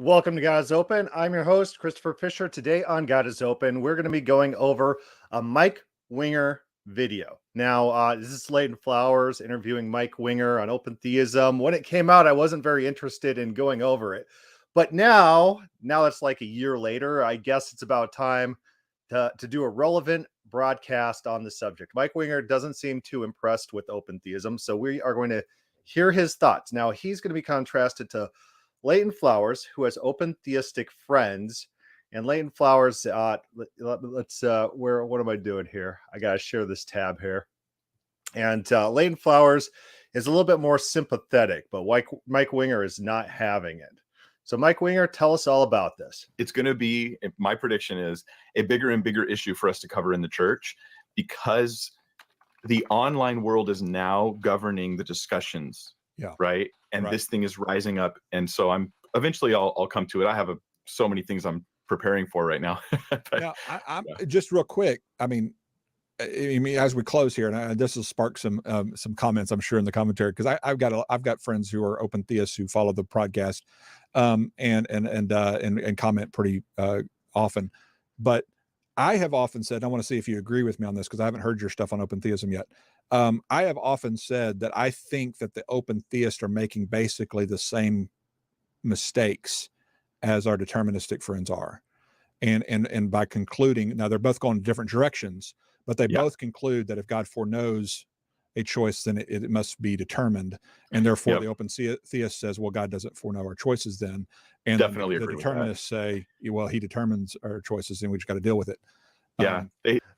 Welcome to God is Open. I'm your host, Christopher Fisher. Today on God is Open, we're going to be going over a Mike Winger video. Now, this is Leighton Flowers interviewing Mike Winger on Open Theism. When it came out, I wasn't very interested in going over it. But now it's like a year later, I guess it's about time to do a relevant broadcast on the subject. Mike Winger doesn't seem too impressed with Open Theism, so we are going to hear his thoughts. Now, he's going to be contrasted to Leighton Flowers, who has open theistic friends. And Leighton Flowers, let's what am I doing here? I gotta share this tab here. And Leighton Flowers is a little bit more sympathetic, but Mike Winger is not having it. So Mike Winger, tell us all about this. It's going to be, my prediction is, a bigger and bigger issue for us to cover in the church, because the online world is now governing the discussions. Yeah. Right. And this thing is rising up. And so I'll come to it. I have so many things I'm preparing for right now. Now, I'm just real quick. I mean, as we close here, and this will spark some comments, I'm sure, in the commentary, because I've got friends who are open theists who follow the podcast, and comment pretty often. But I have often said, I want to see if you agree with me on this, because I haven't heard your stuff on open theism yet. I have often said that I think that the open theists are making basically the same mistakes as our deterministic friends are. And by concluding, now they're both going in different directions, but they both conclude that if God foreknows a choice, then it must be determined. And therefore the open theist says, well, God doesn't foreknow our choices then. And definitely the determinists say, well, he determines our choices and we just got to deal with it.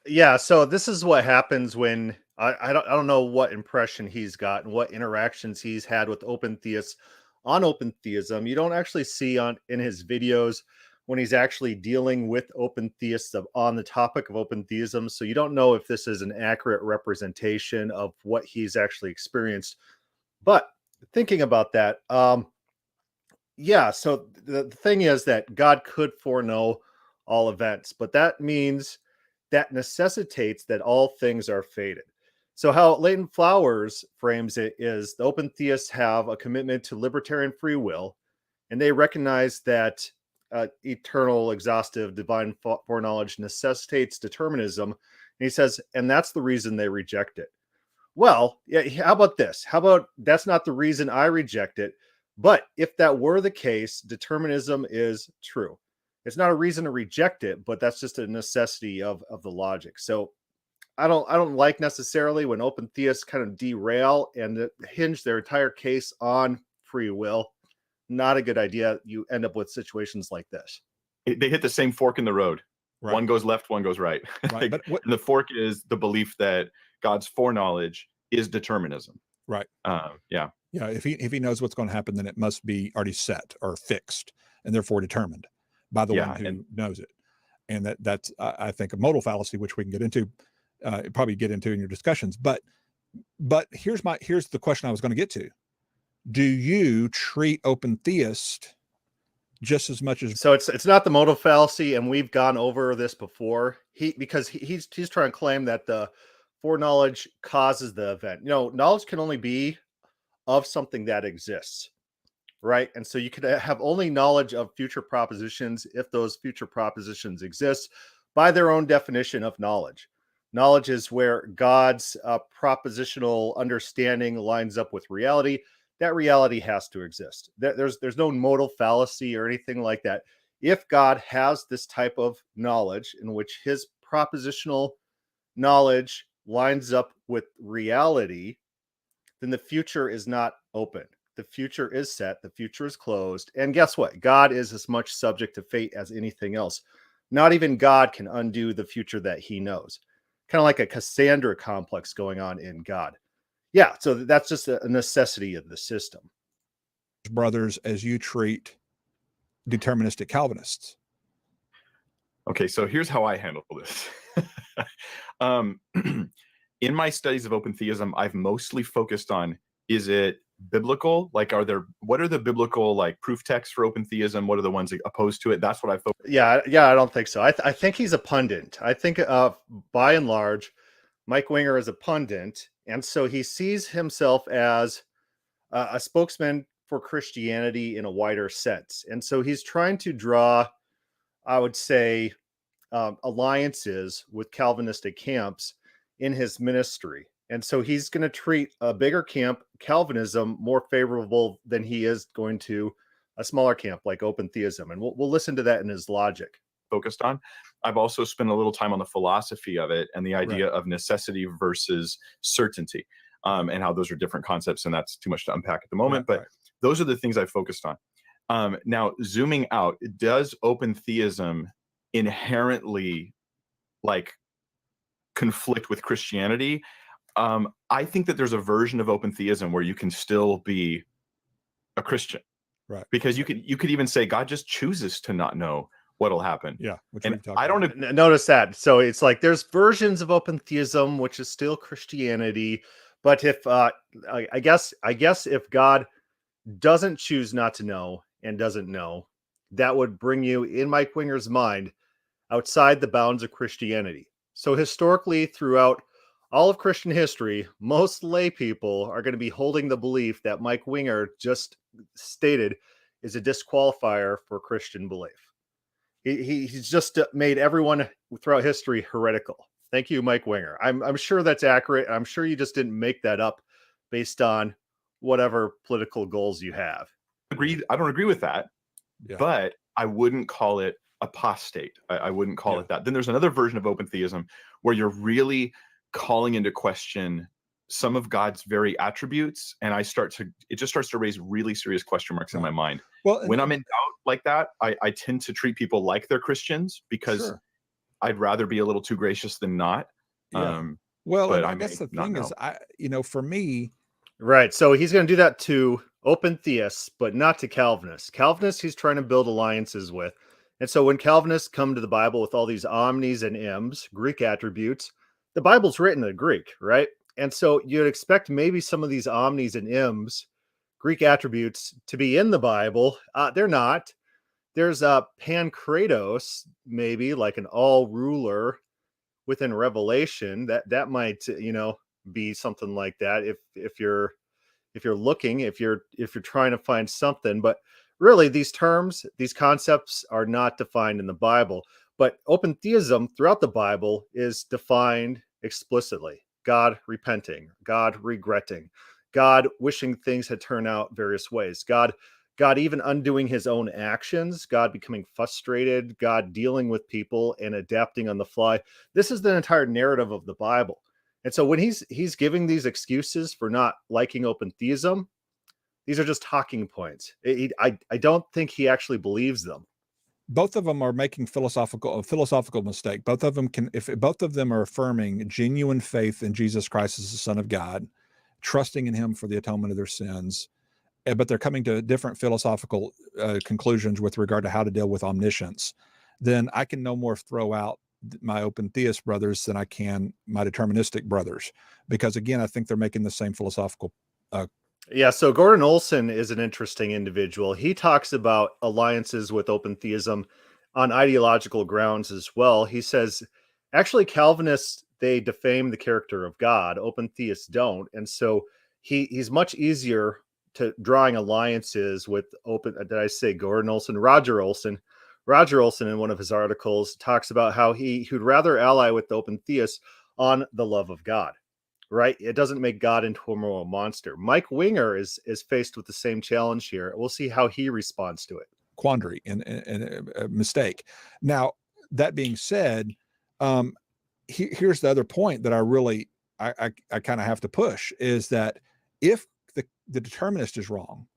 Yeah. So this is what happens when I don't know what impression he's got and what interactions he's had with open theists on open theism. You don't actually see in his videos when he's actually dealing with open theists on the topic of open theism. So you don't know if this is an accurate representation of what he's actually experienced. But thinking about that, so the thing is that God could foreknow all events, but that means that necessitates that all things are fated. So how Leighton Flowers frames it is the open theists have a commitment to libertarian free will, and they recognize that eternal, exhaustive, divine foreknowledge necessitates determinism. And he says, and that's the reason they reject it. Well, yeah, how about this? How about that's not the reason I reject it, but if that were the case, determinism is true. It's not a reason to reject it, but that's just a necessity of the logic. So I don't like necessarily when open theists kind of derail and hinge their entire case on free will. Not a good idea. You end up with situations like this. They hit the same fork in the road. Right. One goes left, one goes right. Right. And the fork is the belief that God's foreknowledge is determinism. Right. Yeah. If he knows what's going to happen, then it must be already set or fixed, and therefore determined by the one who knows it. And that's I think a modal fallacy, which we can get into, probably get into in your discussions. But here's the question I was going to get to. Do you treat open theist just as much as? So it's not the modal fallacy, and we've gone over this before. Because he's trying to claim that the foreknowledge causes the event. Knowledge can only be of something that exists, right? And so you could have only knowledge of future propositions if those future propositions exist by their own definition of knowledge. Knowledge is where God's propositional understanding lines up with reality. That reality has to exist. There's no modal fallacy or anything like that. If God has this type of knowledge in which his propositional knowledge lines up with reality, then the future is not open. The future is set. The future is closed. And guess what? God is as much subject to fate as anything else. Not even God can undo the future that he knows. Kind of like a Cassandra complex going on in God. Yeah, so that's just a necessity of the system. Brothers, as you treat deterministic Calvinists. Okay, so here's how I handle this. In my studies of open theism, I've mostly focused on, is it biblical? Like, what are the biblical proof texts for open theism? What are the ones opposed to it? That's what I focus. Yeah, I don't think so. I think he's a pundit. I think by and large, Mike Winger is a pundit, and so he sees himself as a spokesman for Christianity in a wider sense. And so he's trying to draw, I would say, alliances with Calvinistic camps in his ministry. And so he's going to treat a bigger camp, Calvinism, more favorable than he is going to a smaller camp like Open Theism. And we'll listen to that in his logic. Focused on. I've also spent a little time on the philosophy of it and the idea of necessity versus certainty, and how those are different concepts, and that's too much to unpack at the moment. But those are the things I focused on. Now, zooming out, does open theism inherently like conflict with Christianity? I think that there's a version of open theism where you can still be a Christian, right? Because you could even say God just chooses to not know what'll happen. Yeah, and I don't notice that. So it's like there's versions of open theism, which is still Christianity. But if I guess if God doesn't choose not to know and doesn't know, that would bring you, in Mike Winger's mind, outside the bounds of Christianity. So historically, throughout all of Christian history, most lay people are going to be holding the belief that Mike Winger just stated is a disqualifier for Christian belief. He's just made everyone throughout history heretical. Thank you, Mike Winger. I'm sure that's accurate. I'm sure you just didn't make that up based on whatever political goals you have. I don't agree with that, but I wouldn't call it apostate. I wouldn't call it that. Then there's another version of open theism where you're really calling into question some of God's very attributes, and it just starts to raise really serious question marks in my mind. Well, when I'm in doubt like that, I tend to treat people like they're Christians because I'd rather be a little too gracious than not. Well, I guess the thing is, for me, right. So he's going to do that to open theists, but not to Calvinists. Calvinists, he's trying to build alliances with. And so when Calvinists come to the Bible with all these omnis and ims, Greek attributes, the Bible's written in Greek, right? And so you'd expect maybe some of these omnis and ims, Greek attributes, to be in the Bible. They're not. There's Pankratos, maybe like an all-ruler within Revelation. That might be something like that if you're looking, if you're trying to find something. But really, these terms, these concepts are not defined in the Bible. But open theism throughout the Bible is defined explicitly. God repenting, God regretting, God wishing things had turned out various ways, God even undoing his own actions, God becoming frustrated, God dealing with people and adapting on the fly. This is the entire narrative of the Bible. And so when he's giving these excuses for not liking open theism, these are just talking points. I don't think he actually believes them. Both of them are making a philosophical mistake. Both of them if both of them are affirming genuine faith in Jesus Christ as the Son of God, trusting in him for the atonement of their sins, but they're coming to different philosophical conclusions with regard to how to deal with omniscience, then I can no more throw out my open theist brothers than I can my deterministic brothers, because again, I think they're making the same philosophical so Gordon Olson is an interesting individual. He talks about alliances with open theism on ideological grounds as well. He says, actually, Calvinists, they defame the character of God. Open theists don't. And so he's much easier to drawing alliances with Gordon Olson? Roger Olson. Roger Olson, in one of his articles, talks about how he'd rather ally with the open theists on the love of God. Right? It doesn't make God into a moral monster. Mike Winger is faced with the same challenge here. We'll see how he responds to it. Quandary and a mistake. Now, that being said, here's the other point that I kind of have to push is that if the determinist is wrong,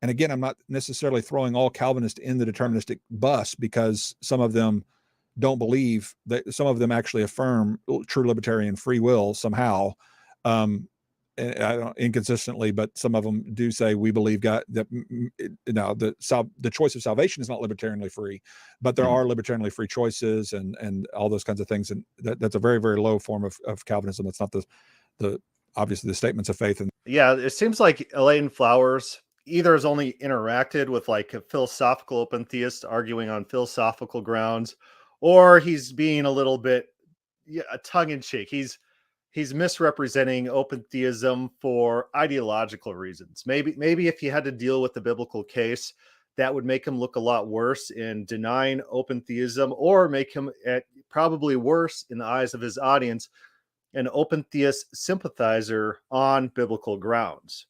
and again, I'm not necessarily throwing all Calvinists in the deterministic bus, because some of them don't believe that, some of them actually affirm true libertarian free will somehow, inconsistently, but some of them do say we believe God, that the choice of salvation is not libertarianly free, but there are libertarianly free choices and all those kinds of things, and that's a very, very low form of Calvinism. It's not the obviously the statements of faith. And it seems like Elaine Flowers either has only interacted with like a philosophical open theist arguing on philosophical grounds, or he's being a little bit tongue in cheek. He's he's misrepresenting open theism for ideological reasons. Maybe if he had to deal with the biblical case, that would make him look a lot worse in denying open theism, or make him probably worse in the eyes of his audience, an open theist sympathizer on biblical grounds,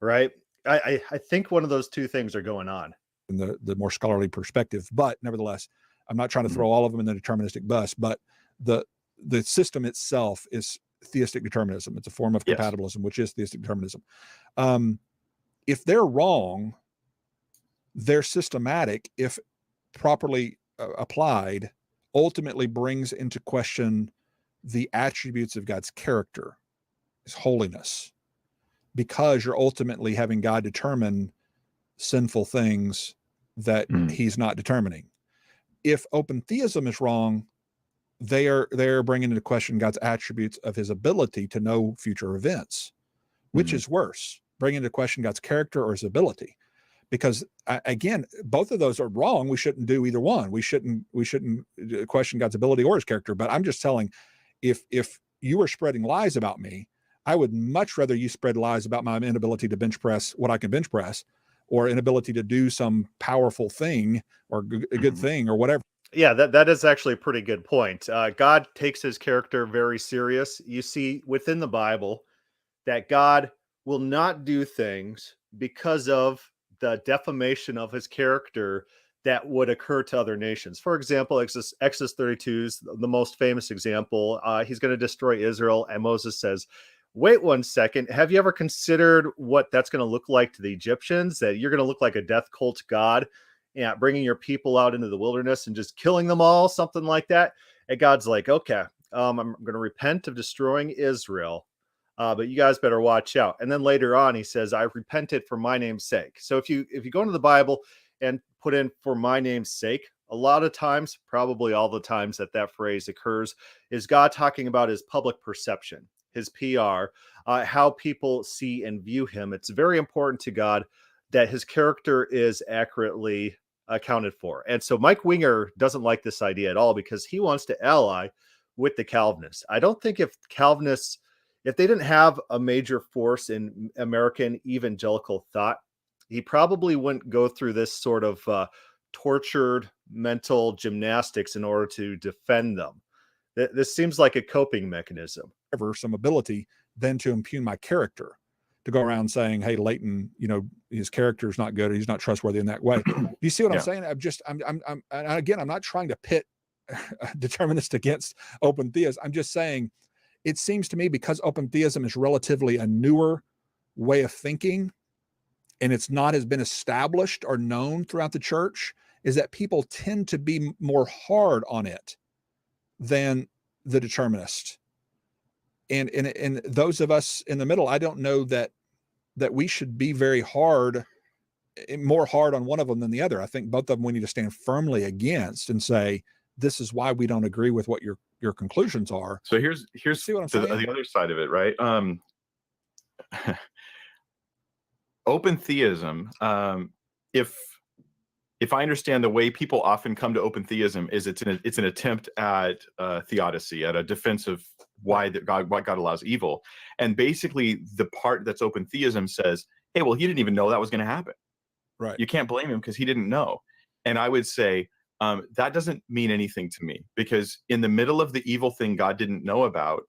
right? I think one of those two things are going on. In the more scholarly perspective, but nevertheless, I'm not trying to throw all of them in the deterministic bus, but the system itself is theistic determinism. It's a form of compatibilism, which is theistic determinism. If they're wrong, they're systematic, if properly applied, ultimately brings into question the attributes of God's character, his holiness, because you're ultimately having God determine sinful things that he's not determining. If open theism is wrong, they're bringing into question God's attributes of his ability to know future events. Which is worse, bringing into question God's character or his ability? Because again, both of those are wrong. We shouldn't do either one. We shouldn't question God's ability or his character. But I'm just telling, if you were spreading lies about me, I would much rather you spread lies about my inability to bench press what I can bench press, or inability to do some powerful thing or a good thing or whatever. Yeah, that is actually a pretty good point. God takes his character very serious. You see within the Bible that God will not do things because of the defamation of his character that would occur to other nations. For example, Exodus 32 is the most famous example. He's going to destroy Israel, and Moses says, wait 1 second. Have you ever considered what that's going to look like to the Egyptians? That you're going to look like a death cult god, and bringing your people out into the wilderness and just killing them all, something like that. And God's like, okay, I'm going to repent of destroying Israel, but you guys better watch out. And then later on, he says, I've repented for my name's sake. So if you go into the Bible and put in for my name's sake, a lot of times, probably all the times that phrase occurs, is God talking about his public perception, his PR, how people see and view him. It's very important to God that his character is accurately accounted for. And so Mike Winger doesn't like this idea at all, because he wants to ally with the Calvinists. I don't think if they didn't have a major force in American evangelical thought, he probably wouldn't go through this sort of tortured mental gymnastics in order to defend them. This seems like a coping mechanism. Some ability then to impugn my character, to go around saying, hey, Leighton, his character is not good, or he's not trustworthy in that way. Do you see what I'm saying? I'm not trying to pit determinists against open theists. I'm just saying, it seems to me, because open theism is relatively a newer way of thinking, and it's not has been established or known throughout the church, is that people tend to be more hard on it than the determinist. And those of us in the middle, I don't know that we should be very more hard on one of them than the other. I think both of them we need to stand firmly against and say, this is why we don't agree with what your conclusions are. So here's See what I'm saying? the other side of it, right? Open theism, if I understand, the way people often come to open theism is it's an attempt at theodicy, at a defense of why God allows evil. And basically the part that's open theism says, hey, well, he didn't even know that was going to happen. Right. You can't blame him because he didn't know. And I would say that doesn't mean anything to me, because in the middle of the evil thing God didn't know about,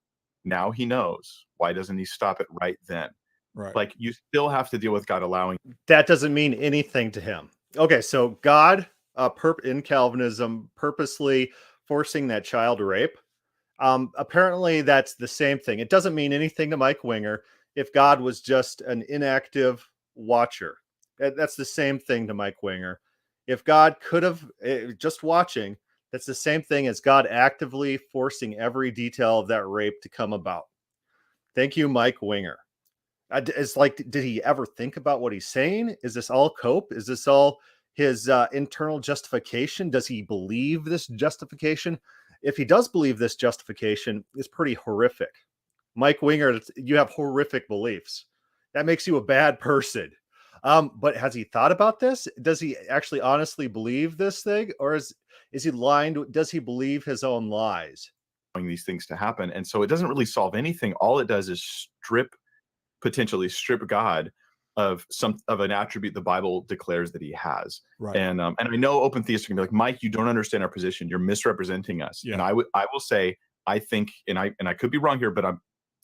now he knows. Why doesn't he stop it right then? Right. Like, you still have to deal with God allowing. That doesn't mean anything to him. Okay, so God, in Calvinism, purposely forcing that child rape. Apparently, that's the same thing. It doesn't mean anything to Mike Winger if God was just an inactive watcher. That's the same thing to Mike Winger. If God could have just watching, that's the same thing as God actively forcing every detail of that rape to come about. Thank you, Mike Winger. It's like, did he ever think about what he's saying? Is this all cope? Is this all his internal justification? Does he believe this justification? If he does believe this justification, it's pretty horrific. Mike Winger, you have horrific beliefs. That makes you a bad person. But has he thought about this? Does he actually honestly believe this thing? Or is he lying? Does he believe his own lies? these things to happen. And so it doesn't really solve anything. All it does is potentially strip God of an attribute the Bible declares that he has. Right. And I know open theists are gonna be like, Mike, you don't understand our position. You're misrepresenting us. Yeah. And I will say, I think, and I could be wrong here, but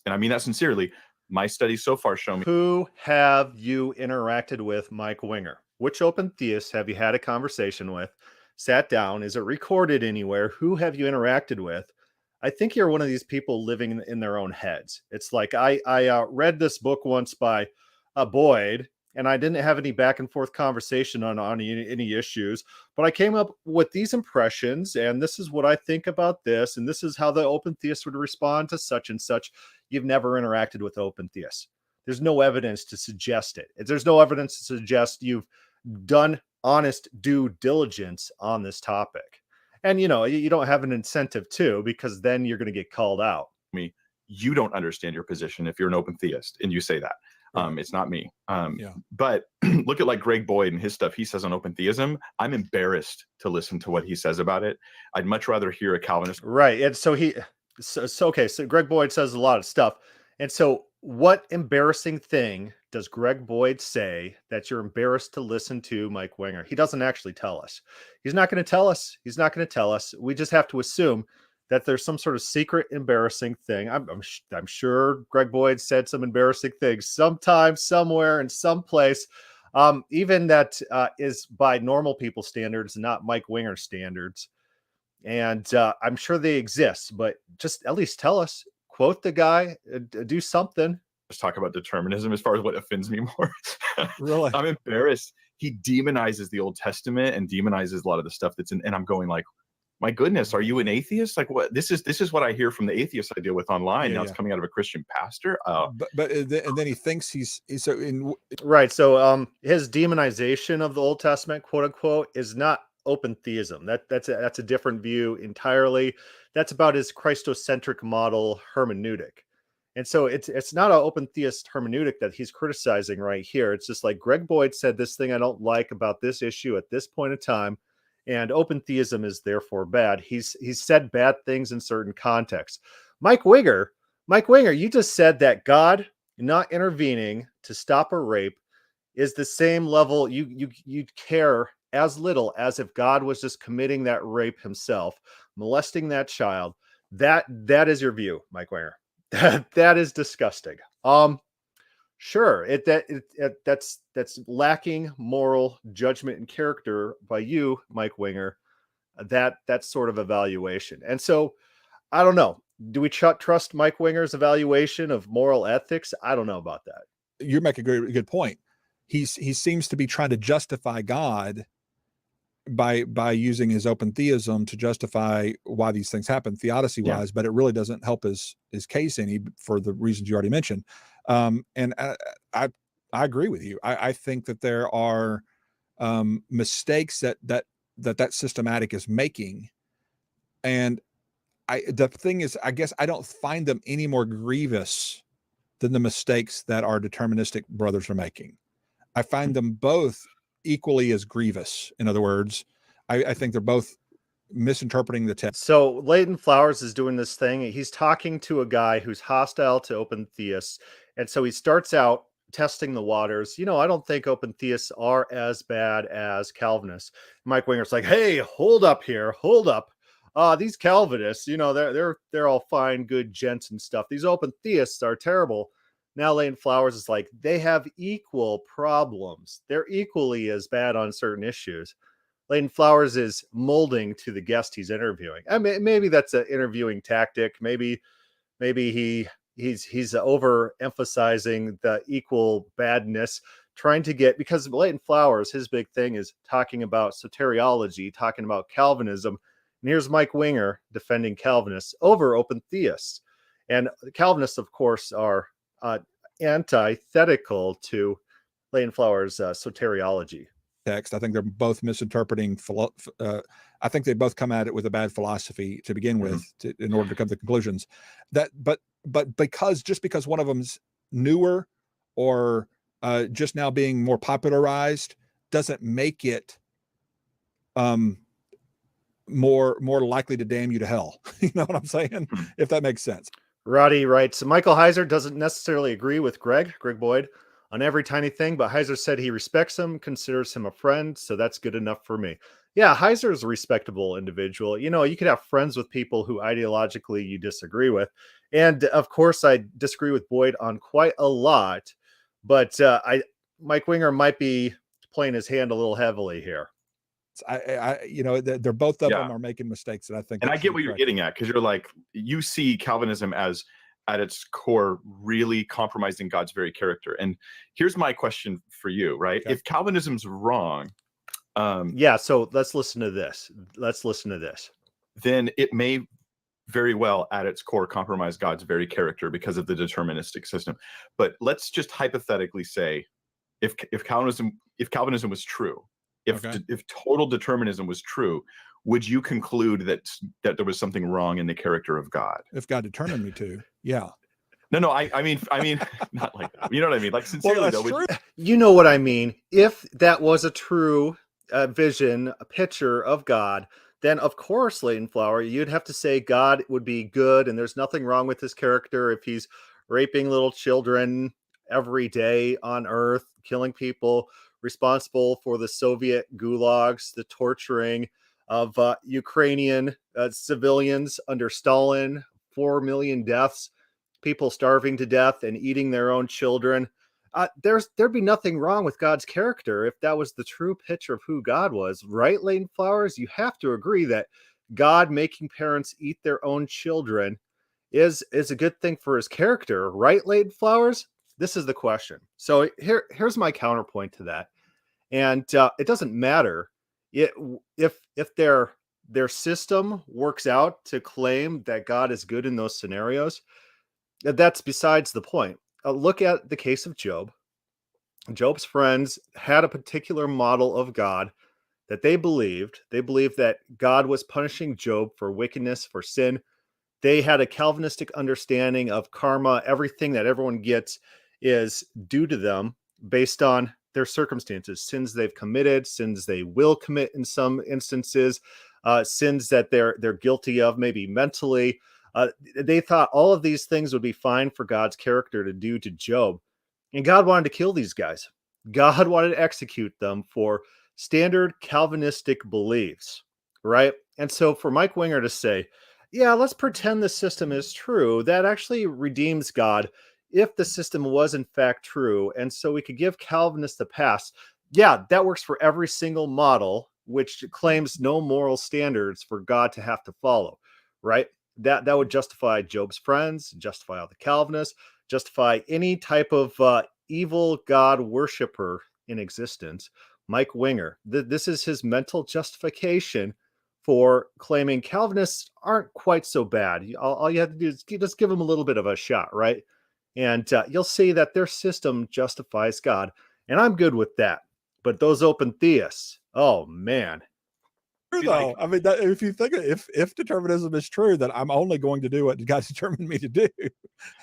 I mean that sincerely. My studies so far show me. Who have you interacted with, Mike Winger? Which open theists have you had a conversation with? Sat down? Is it recorded anywhere? Who have you interacted with? I think you're one of these people living in their own heads. It's like I read this book once by Boyd, and I didn't have any back and forth conversation on any issues, but I came up with these impressions, and this is what I think about this, and this is how the open theist would respond to such and such. You've never interacted with open theists. There's no evidence to suggest it. There's no evidence to suggest you've done honest due diligence on this topic. And, you don't have an incentive to, because then you're going to get called out. You don't understand your position if you're an open theist and you say that. It's not me. But look at like Greg Boyd and his stuff he says on open theism. I'm embarrassed to listen to what he says about it. I'd much rather hear a Calvinist. Right. And so so Greg Boyd says a lot of stuff. And so what embarrassing thing does Greg Boyd say that you're embarrassed to listen to Mike Winger? He doesn't actually tell us. He's not going to tell us. He's not going to tell us. We just have to assume that there's some sort of secret embarrassing thing. I'm sure Greg Boyd said some embarrassing things sometime, somewhere, in some place, even that is by normal people standards, not Mike Winger standards. And I'm sure they exist, but just at least tell us, quote the guy, do something. Let's talk about determinism as far as what offends me more. Really? I'm embarrassed. He demonizes the Old Testament and demonizes a lot of the stuff that's in, and I'm going like, my goodness, are you an atheist? Like, what? This is what I hear from the atheists I deal with online. Now it's coming out of a Christian pastor. But and then he thinks he's so in. Right. So his demonization of the Old Testament, quote unquote, is not open theism. That's a different view entirely. That's about his Christocentric model hermeneutic. And so it's not an open theist hermeneutic that he's criticizing right here. It's just like Greg Boyd said this thing I don't like about this issue at this point in time, and open theism is therefore bad. He's said bad things in certain contexts. Mike Winger, you just said that God not intervening to stop a rape is the same level you care as little as if God was just committing that rape himself, molesting that child. That is your view, Mike Winger. That is disgusting. Sure, that's lacking moral judgment and character by you, Mike Winger. That's sort of evaluation. And so I don't know. Do we trust Mike Winger's evaluation of moral ethics? I don't know about that. You make a good point. He seems to be trying to justify God by using his open theism to justify why these things happen theodicy wise, but it really doesn't help his case any for the reasons you already mentioned. And I agree with you. I think that there are mistakes that systematic is making. And the thing is, I guess I don't find them any more grievous than the mistakes that our deterministic brothers are making. I find them both equally as grievous. In other words, I think they're both misinterpreting the text. So Leighton Flowers is doing this thing. He's talking to a guy who's hostile to open theists. And so he starts out testing the waters. I don't think open theists are as bad as Calvinists. Mike Winger's like, hey, hold up here. Hold up. These Calvinists, they're all fine, good gents and stuff. These open theists are terrible. Now Leighton Flowers is like, they have equal problems. They're equally as bad on certain issues. Leighton Flowers is molding to the guest he's interviewing. I mean, maybe that's an interviewing tactic. Maybe he's overemphasizing the equal badness, trying to get, because Leighton Flowers, his big thing is talking about soteriology, talking about Calvinism. And here's Mike Winger defending Calvinists over open theists. And Calvinists, of course, are antithetical to Leighton Flowers' soteriology. Text. I think they're both misinterpreting. I think they both come at it with a bad philosophy to begin with, in order to come to conclusions. But because one of them's newer or just now being more popularized doesn't make it more likely to damn you to hell. You know what I'm saying? If that makes sense. Roddy writes, Michael Heiser doesn't necessarily agree with Greg Boyd, on every tiny thing, but Heiser said he respects him, considers him a friend, so that's good enough for me. Yeah, Heiser is a respectable individual. You know, you could have friends with people who ideologically you disagree with. And of course, I disagree with Boyd on quite a lot, but Mike Winger might be playing his hand a little heavily here. You know, they're both of Yeah. them are making mistakes that I think. And that I should get be what you're corrected. getting at, because you're like, you see Calvinism as at its core really compromising God's very character. And here's my question for you, right? Okay. If Calvinism's wrong, Yeah, so let's listen to this. Then it may very well at its core compromise God's very character because of the deterministic system. But let's just hypothetically say if Calvinism was true, if total determinism was true, would you conclude that there was something wrong in the character of God? If God determined me to, yeah. No, I mean, not like that. You know what I mean? Like, sincerely, Well, though, that's true. You know what I mean? If that was a true vision, a picture of God, then of course, Leighton Flower, you'd have to say God would be good and there's nothing wrong with his character if he's raping little children every day on Earth, killing people, responsible for the Soviet gulags, the torturing of Ukrainian civilians under Stalin, 4 million deaths, people starving to death and eating their own children. There'd be nothing wrong with God's character if that was the true picture of who God was, right, Leighton Flowers? You have to agree that God making parents eat their own children is a good thing for his character, right, Leighton Flowers? This is the question. So here's my counterpoint to that, and it doesn't matter if their system works out to claim that God is good in those scenarios. That's besides the point. Look at the case of Job. Job's friends had a particular model of God that they believed. They believed that God was punishing Job for wickedness, for sin. They had a Calvinistic understanding of karma. Everything that everyone gets is due to them based on their circumstances, sins they've committed, sins they will commit in some instances, sins that they're guilty of, maybe mentally. They thought all of these things would be fine for God's character to do to Job. And God wanted to kill these guys. God wanted to execute them for standard Calvinistic beliefs, right? And so for Mike Winger to say, yeah, let's pretend the system is true, that actually redeems God if the system was in fact true. And so we could give Calvinists a pass. Yeah, that works for every single model, which claims no moral standards for God to have to follow, right? That would justify Job's friends, justify all the Calvinists, justify any type of evil God worshiper in existence. Mike Winger, this is his mental justification for claiming Calvinists aren't quite so bad. All you have to do is just give them a little bit of a shot, right? And you'll see that their system justifies God. And I'm good with that. But those open theists, oh man. Though, I mean, if you think if determinism is true, then I'm only going to do what God determined me to do.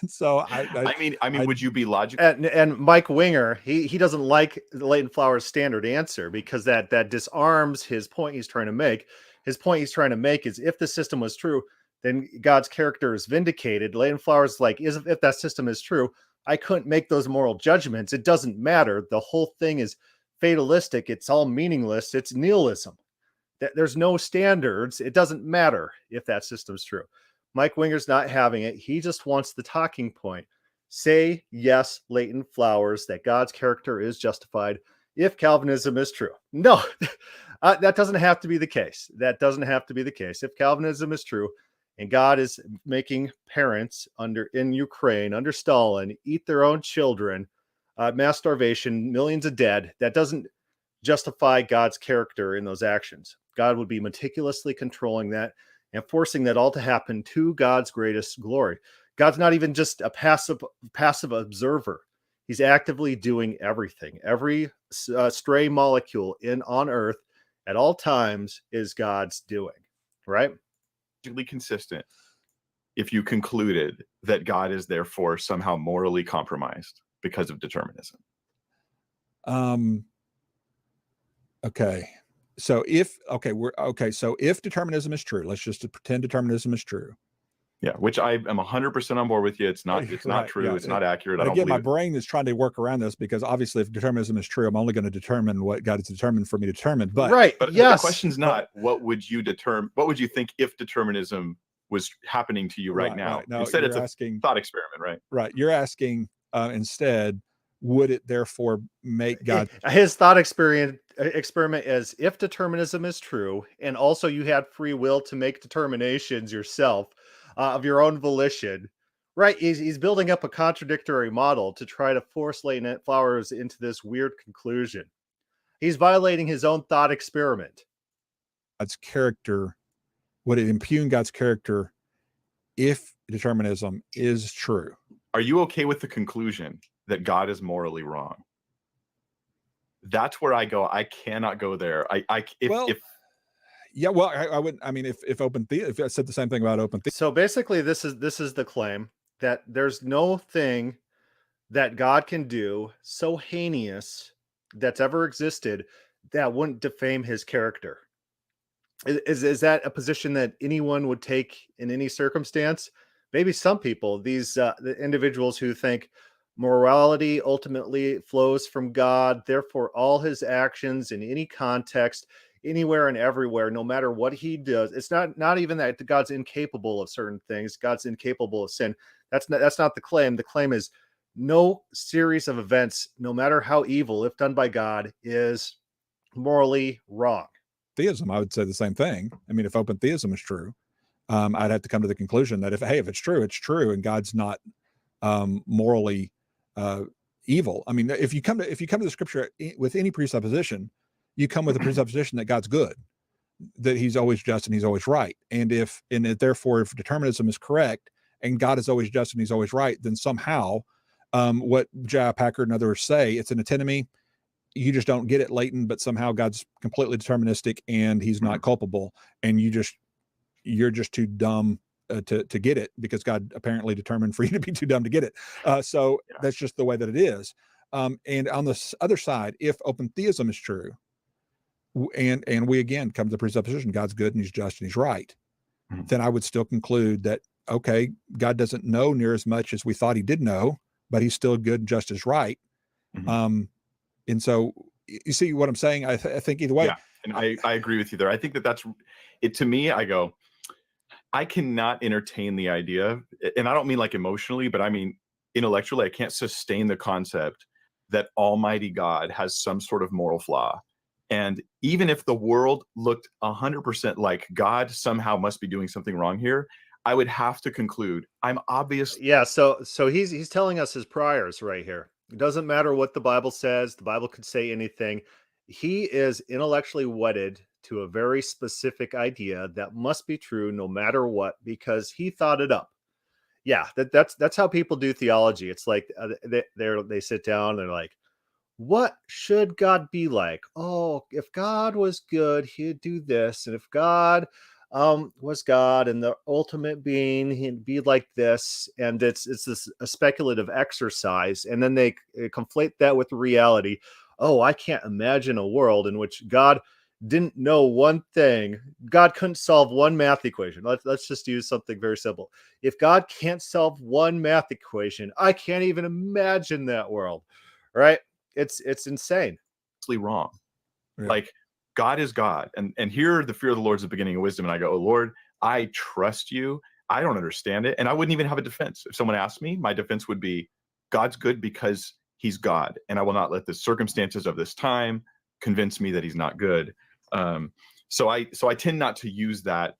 So I mean, would you be logical? And Mike Winger, he doesn't like Leighton Flower's standard answer because that disarms his point he's trying to make. His point he's trying to make is if the system was true, then God's character is vindicated. Leighton Flower's like, if that system is true, I couldn't make those moral judgments. It doesn't matter. The whole thing is fatalistic. It's all meaningless. It's nihilism. There's no standards. It doesn't matter if that system's true. Mike Winger's not having it. He just wants the talking point. Say yes, Leighton Flowers, that God's character is justified if Calvinism is true. No, that doesn't have to be the case. That doesn't have to be the case. If Calvinism is true and God is making parents in Ukraine under Stalin eat their own children, mass starvation, millions of dead, that doesn't justify God's character in those actions. God would be meticulously controlling that and forcing that all to happen to God's greatest glory. God's not even just a passive observer. He's actively doing everything. Every stray molecule on Earth at all times is God's doing, right? Consistent if you concluded that God is therefore somehow morally compromised because of determinism. Okay. So if so if determinism is true, let's just pretend determinism is true. Yeah, which I am 100% on board with you. It's not Right, true. yeah. It's not accurate. And I don't again, my believe it. brain is trying to work around this because obviously, if determinism is true, I'm only going to determine what God has determined for me to determine. But right, But yes. the question's not what would you think if determinism was happening to you right now? Right. No, Instead, it's asking, a thought experiment, right? Right. You're asking instead, would it therefore make God? His thought experiment is, if determinism is true, and also you had free will to make determinations yourself of your own volition, right? He's building up a contradictory model to try to force Leighton Flowers into this weird conclusion. He's violating his own thought experiment. God's character, would it impugn God's character if determinism is true? Are you okay with the conclusion that God is morally wrong? That's where I go. I cannot go there. Yeah, well, I wouldn't. I mean, if I said the same thing about open theism. So basically, this is the claim that there's no thing that God can do so heinous that's ever existed that wouldn't defame his character. Is that a position that anyone would take in any circumstance? Maybe some people, the individuals who think morality ultimately flows from God, therefore all his actions in any context, anywhere and everywhere, no matter what he does, it's not even that God's incapable of certain things. God's incapable of sin. That's not the claim. The claim is no series of events, no matter how evil, if done by God, is morally wrong. Theism, I would say the same thing. I mean, if open theism is true, I'd have to come to the conclusion that if it's true, it's true, and God's not morally evil. I mean, if you come to the scripture with any presupposition, you come with a presupposition that God's good, that he's always just and he's always right. And therefore, if determinism is correct and God is always just and he's always right, then somehow what J.I. Packard and others say, it's an antinomy. You just don't get it, Leighton, but somehow God's completely deterministic and he's not culpable. And you're just too dumb to get it, because God apparently determined for you to be too dumb to get it. So that's just the way that it is. And on the other side, if open theism is true, and we again come to the presupposition God's good and he's just and he's right, then I would still conclude that, okay, God doesn't know near as much as we thought he did know, but he's still good and just as right. And so you see what I'm saying? I think either way. Yeah, and I agree with you there. I think that's it. To me, I go, I cannot entertain the idea, and I don't mean like emotionally, but I mean intellectually. I can't sustain the concept that Almighty God has some sort of moral flaw. And even if the world looked 100% like God somehow must be doing something wrong here, I would have to conclude I'm obvious. Yeah, so he's telling us his priors right here. It doesn't matter what the Bible says. The Bible could say anything. He is intellectually wedded to a very specific idea that must be true no matter what, because he thought it up. Yeah, that's how people do theology. It's like they sit down and they're like, what should God be like? Oh, if God was good, he'd do this. And if God was God and the ultimate being, he'd be like this. And it's this a speculative exercise. And then they conflate that with reality. Oh, I can't imagine a world in which God didn't know one thing. God couldn't solve one math equation. Let's just use something very simple. If God can't solve one math equation, I can't even imagine that world, right? It's insane. Wrong. Yeah. Like, God is God. And here the fear of the Lord is the beginning of wisdom. And I go, oh Lord, I trust you. I don't understand it. And I wouldn't even have a defense. If someone asked me, my defense would be, God's good because he's God. And I will not let the circumstances of this time convince me that he's not good. So I tend not to use that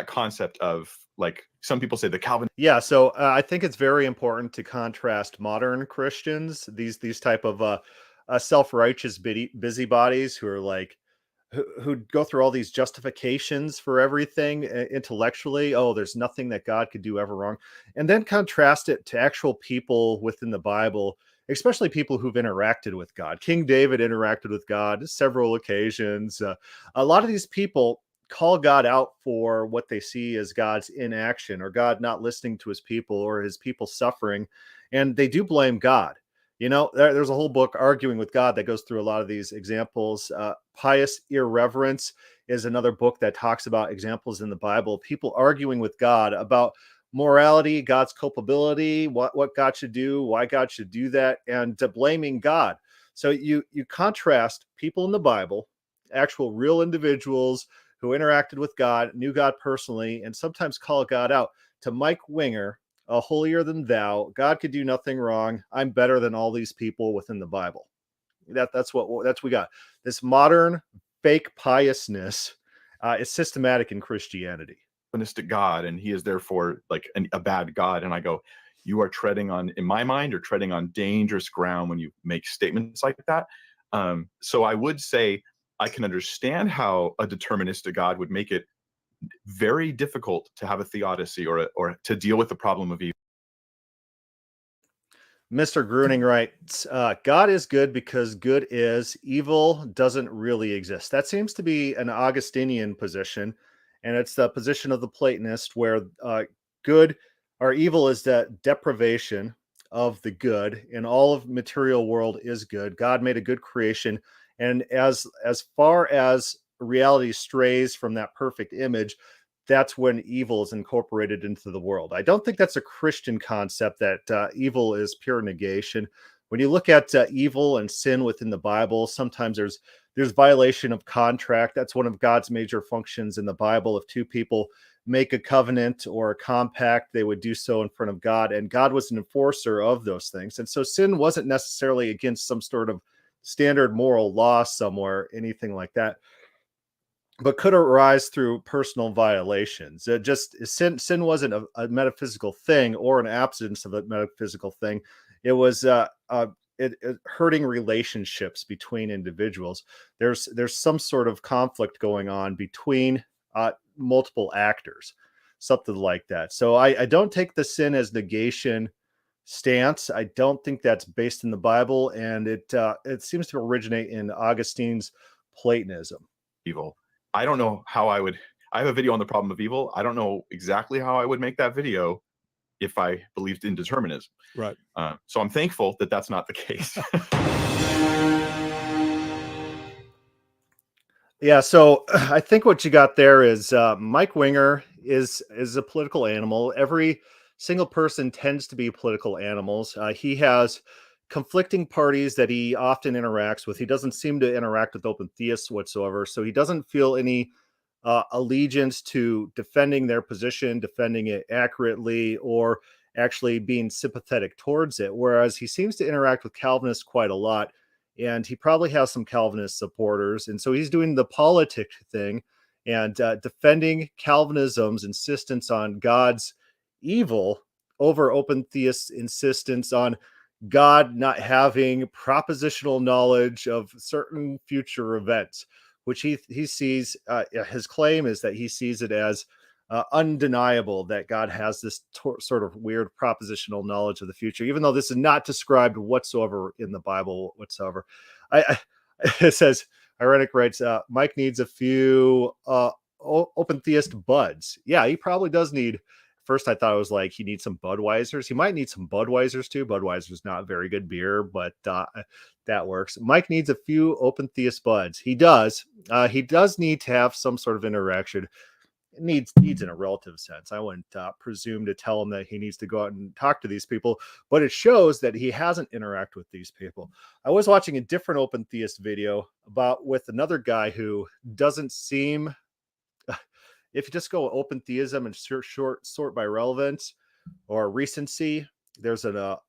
concept of, like, some people say the Calvin. Yeah, so I think it's very important to contrast modern Christians, these type of self-righteous busybodies who are like, who go through all these justifications for everything intellectually. Oh, there's nothing that God could do ever wrong. And then contrast it to actual people within the Bible, especially people who've interacted with God. King David interacted with God several occasions. A lot of these people call God out for what they see as God's inaction or God not listening to his people or his people suffering. And they do blame God. You know, there's a whole book, Arguing with God, that goes through a lot of these examples. Pious Irreverence is another book that talks about examples in the Bible, people arguing with God about morality, God's culpability, what God should do, why God should do that, and blaming God. So you contrast people in the Bible, actual real individuals who interacted with God, knew God personally, and sometimes call God out, to Mike Winger, a holier than thou. God could do nothing wrong. I'm better than all these people within the Bible. That's we got. This modern fake piousness is systematic in Christianity. God, and he is therefore like a bad God. And I go, you are treading on, in my mind, you're treading on dangerous ground when you make statements like that. So I would say I can understand how a deterministic God would make it very difficult to have a theodicy or to deal with the problem of evil. Mr. Gruning writes, God is good because good is, evil doesn't really exist. That seems to be an Augustinian position, and it's the position of the Platonist where good or evil is the deprivation of the good, and all of material world is good. God made a good creation, and as far as reality strays from that perfect image, that's when evil is incorporated into the world. I don't think that's a Christian concept, that evil is pure negation. When you look at evil and sin within the Bible, sometimes there's violation of contract. That's one of God's major functions in the Bible. If two people make a covenant or a compact, they would do so in front of God, and God was an enforcer of those things. And so sin wasn't necessarily against some sort of standard moral law somewhere, anything like that, but could arise through personal violations. Sin wasn't a metaphysical thing or an absence of a metaphysical thing. It was it hurting relationships between individuals. There's some sort of conflict going on between multiple actors, something like that. So I don't take the sin as negation stance. I don't think that's based in the Bible, and it seems to originate in Augustine's Platonism. Evil. I don't know how I have a video on the problem of evil. I don't know exactly how I would make that video if I believed in determinism. Right. So I'm thankful that that's not the case. Yeah, so I think what you got there is Mike Winger is a political animal. Every single person tends to be political animals. He has conflicting parties that he often interacts with. He doesn't seem to interact with open theists whatsoever, so he doesn't feel any allegiance to defending their position, defending it accurately, or actually being sympathetic towards it. Whereas he seems to interact with Calvinists quite a lot, and he probably has some Calvinist supporters. And so he's doing the politic thing and defending Calvinism's insistence on God's evil over open theists' insistence on God not having propositional knowledge of certain future events, which he sees. His claim is that he sees it as undeniable that God has this sort of weird propositional knowledge of the future, even though this is not described whatsoever in the Bible whatsoever. It says, Ironic writes, Mike needs a few open theist buds. Yeah, he probably does need. First, I thought it was like he needs some Budweisers. He might need some Budweisers too. Budweiser's not very good beer, but that works. Mike needs a few open theist buds. He does. He does need to have some sort of interaction. Needs in a relative sense. I wouldn't presume to tell him that he needs to go out and talk to these people, but it shows that he hasn't interacted with these people. I was watching a different open theist video with another guy who doesn't seem. If you just go open theism and sort by relevance or recency, there's a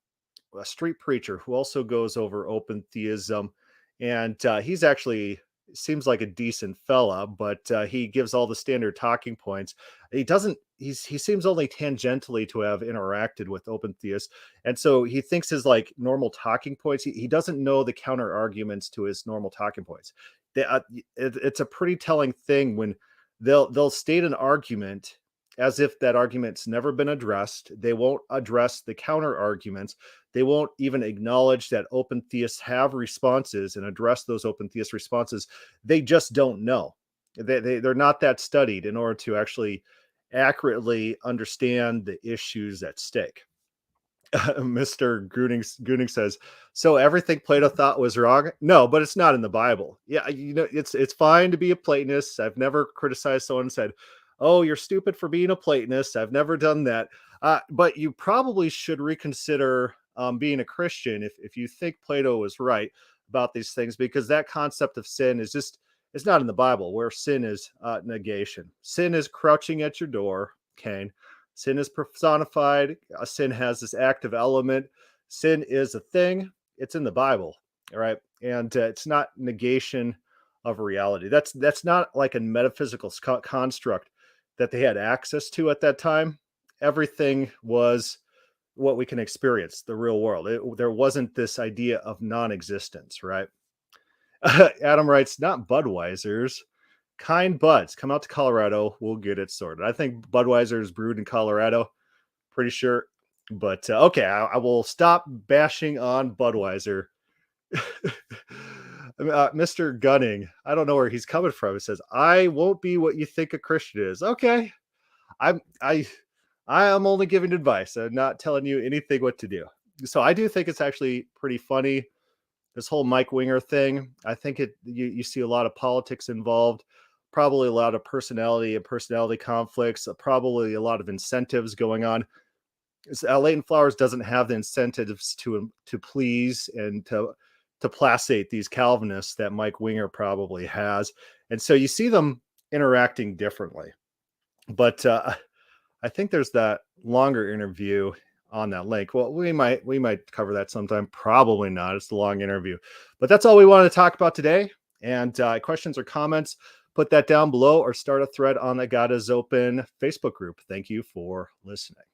street preacher who also goes over open theism, and he's actually seems like a decent fella, but he gives all the standard talking points. He seems only tangentially to have interacted with open theists, and so he thinks his like normal talking points. He doesn't know the counter arguments to his normal talking points. It's a pretty telling thing when they'll state an argument as if that argument's never been addressed. They won't address the counter arguments. They won't even acknowledge that open theists have responses and address those open theist responses. They just don't know. They're not that studied in order to actually accurately understand the issues at stake. Mr. Gooning says, so everything Plato thought was wrong? No, but it's not in the Bible. Yeah, it's fine to be a Platonist. I've never criticized someone and said, oh, you're stupid for being a Platonist. I've never done that. But you probably should reconsider being a Christian if you think Plato was right about these things, because that concept of sin is just, it's not in the Bible, where sin is negation. Sin is crouching at your door, Cain. Sin is personified. Sin has this active element. Sin is a thing. It's in the Bible, all right? And it's not negation of reality. That's not like a metaphysical construct that they had access to at that time. Everything was what we can experience, the real world. There wasn't this idea of non-existence, right? Adam writes, not Budweiser's. Kind buds, come out to Colorado. We'll get it sorted. I think Budweiser is brewed in Colorado. Pretty sure. But okay, I will stop bashing on Budweiser. Mr. Gunning, I don't know where he's coming from. He says, I won't be what you think a Christian is. Okay. I am only giving advice. I'm not telling you anything what to do. So I do think it's actually pretty funny, this whole Mike Winger thing. I think you see a lot of politics involved, probably a lot of personality and personality conflicts, probably a lot of incentives going on. Leighton Flowers doesn't have the incentives to please and to placate these Calvinists that Mike Winger probably has. And so you see them interacting differently. But I think there's that longer interview on that link. Well, we might cover that sometime. Probably not. It's a long interview. But that's all we wanted to talk about today. And questions or comments, put that down below or start a thread on the God is Open Facebook group. Thank you for listening.